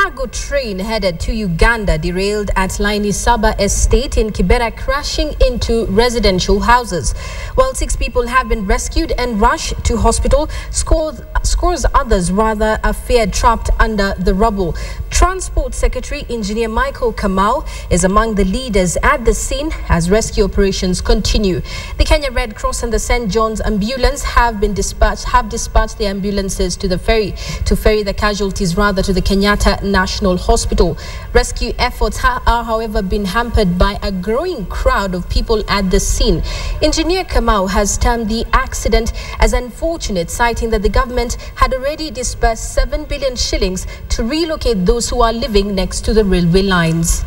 cargo train headed to Uganda derailed at laini Saba estate in Kibera, crashing into residential houses. While 6 people have been rescued and rushed to hospital, scores others rather are feared trapped under the rubble. Transport Secretary Engineer Michael Kamau is among the leaders at the scene as rescue operations continue. The Kenya Red Cross and the St. John's ambulance have dispatched the ambulances to the ferry to ferry the casualties to the Kenyatta National Hospital. Rescue efforts are, however, been hampered by a growing crowd of people at the scene. Engineer Kamau has termed the accident as unfortunate, citing that the government had already disbursed 7 billion shillings to relocate those who are living next to the railway lines.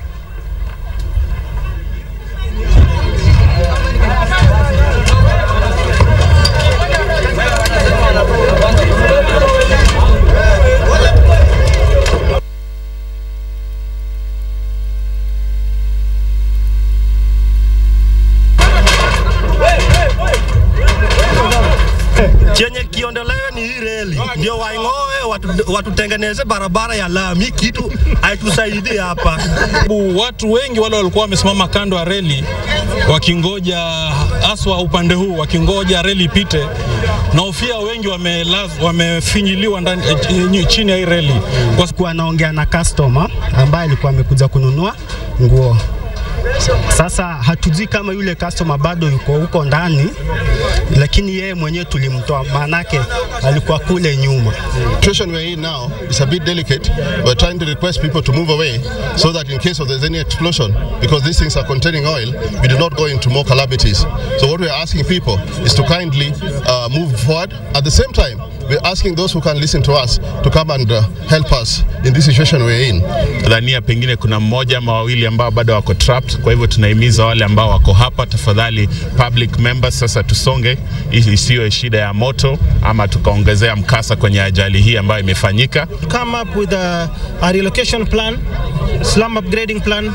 Chenye kiondolewe ni hii reli ndio waingoe watutengeneze barabara ya lami, kitu haitusaidii hapa. Watu wengi wale walikuwa wamesimama kando ya reli wakingoja, aswa upande huu wakingoja reli ipite, na ofia wengi wamefinyiliwa ndani chini ya hii reli. Kwa naongea na customer ambaye alikuwa amekuja kununua nguo. Sasa hatujui kama yule customer bado yuko huko ndani, lakini yeye mwenyewe tulimtoa, manake alikuwa kule nyuma. The situation we're in now is a bit delicate. We're trying to request people to move away so that in case of there's any explosion, because these things are containing oil, we do not go into more calamities. So what we're asking people is to kindly move forward. At the same time, we're asking those who can listen to us to come and help us in this situation we're in. Dhania pengine kuna mmoja ama wawili ambao bado wako trapped, kwa hivyo tunahimiza wale ambao wako hapa, tafadhali public members, sasa tusonge isiyo shida ya moto ama tukaongezea mkasa kwenye ajali hii ambayo imefanyika. Come up with a relocation plan, slum upgrading plan,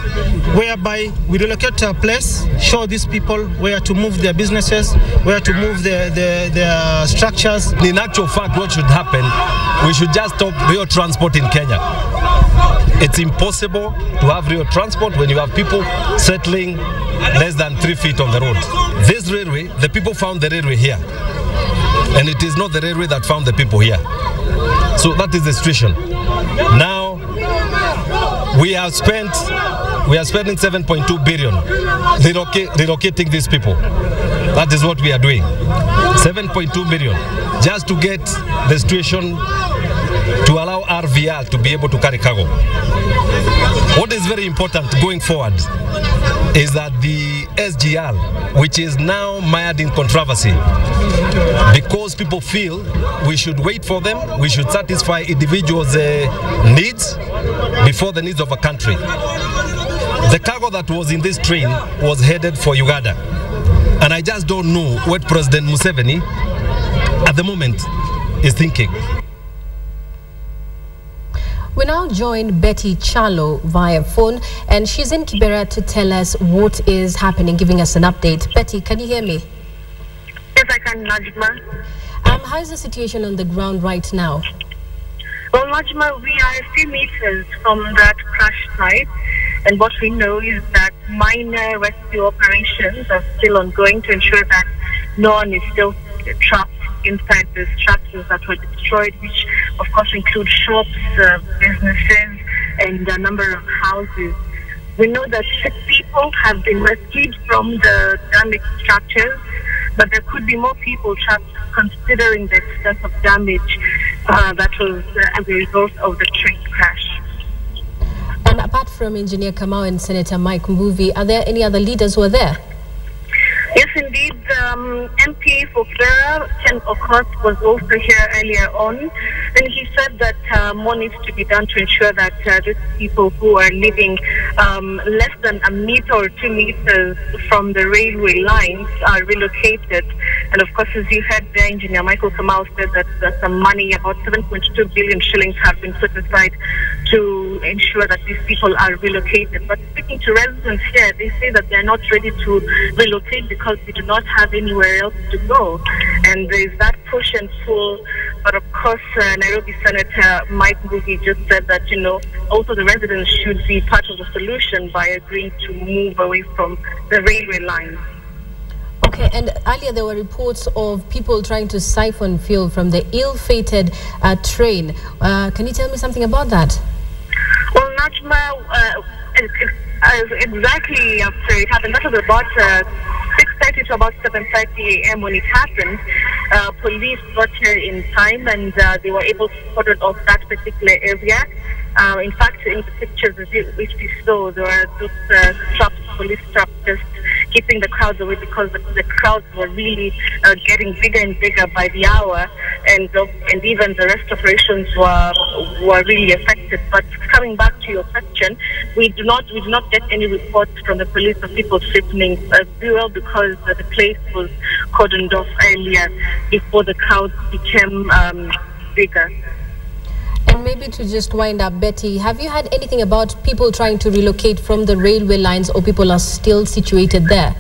whereby we relocate a place, show these people where to move their businesses, where to move their structures. In actual fact, what should happen, we should just stop rail transport in Kenya. It's impossible to have rail transport when you have people settling less than 3 feet on the road. This railway, the people found the railway here, and it is not the railway that found the people here. So that is the situation. Now we are spending 7.2 billion relocating these people. That is what we are doing. 7.2 billion just to get the situation to allow RVL to be able to carry cargo. What is very important going forward is that the SGR, which is now mired in controversy, because people feel we should wait for them, we should satisfy individuals' needs before the needs of a country. The cargo that was in this train was headed for Uganda, and I just don't know what President Museveni at the moment is thinking. We now join Betty Chalo via phone, and she's in Kibera to tell us what is happening, giving us an update. Betty, can you hear me? Yes, I can, Najma. How is the situation on the ground right now? Well, Najma, we are a few meters from that crash site, and what we know is that minor rescue operations are still ongoing to ensure that no one is still trapped inside the structures that were destroyed, which of course include shops, businesses, and a number of houses. We know that 6 people have been rescued from the damaged structures, but there could be more people trapped considering the extent of damage that was as a result of the train crash. And apart from Engineer Kamau and Senator Mike Mbuvi, are there any other leaders who are there? Yes, indeed. MP for Kibera, Ken Okot, was also here earlier on, and he said that more needs to be done to ensure that these people who are living less than a meter or 2 meters from the railway lines are relocated. And of course, as you heard there, Engineer Michael Kamau said that some money, about 7.2 billion shillings, have been put aside to ensure that these people are relocated. But speaking to residents here, they say that they're not ready to relocate because we do not have anywhere else to go. And there is that push and pull But of course, Nairobi Senator Mike Mbuvi just said that, also the residents should be part of the solution by agreeing to move away from the railway line. Okay, and earlier there were reports of people trying to siphon fuel from the ill-fated train. Can you tell me something about that? Well, Najma, exactly after it happened, that was about 6:30 to about 7:30 a.m. when it happened. Police got here in time, and they were able to cordon off that particular area. In fact, in the pictures which we saw, there were those police traps just keeping the crowds away, because the crowds were really getting bigger and bigger by the hour, and even the rest operations were really affected. But coming back to your question, we do not get any reports from the police of people threatening fuel, because the place was cordoned off earlier before the crowds became bigger. And maybe to just wind up, Betty, have you had anything about people trying to relocate from the railway lines, or people are still situated there?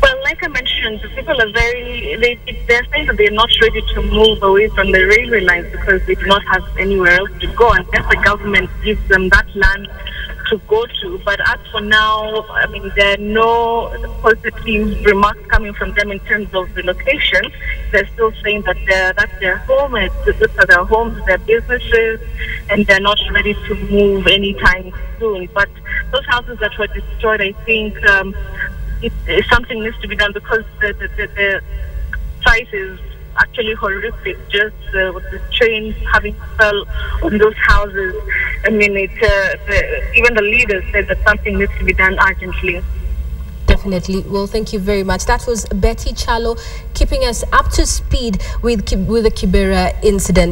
Well, like I mentioned, the people are they're saying that they're not ready to move away from the railway lines because they do not have anywhere else to go, unless the government gives them that land to go to. But as for now, I mean, there are no positive remarks coming from them in terms of relocation. They're still saying that that's their home, and these are their homes, their businesses, and they're not ready to move anytime soon. But those houses that were destroyed, I think something needs to be done, because the site is actually horrific. Just with the trains having fell on those houses, I mean, even the leaders said that something needs to be done urgently. Definitely. Well, thank you very much. That was Betty Chalo keeping us up to speed with the Kibera incident.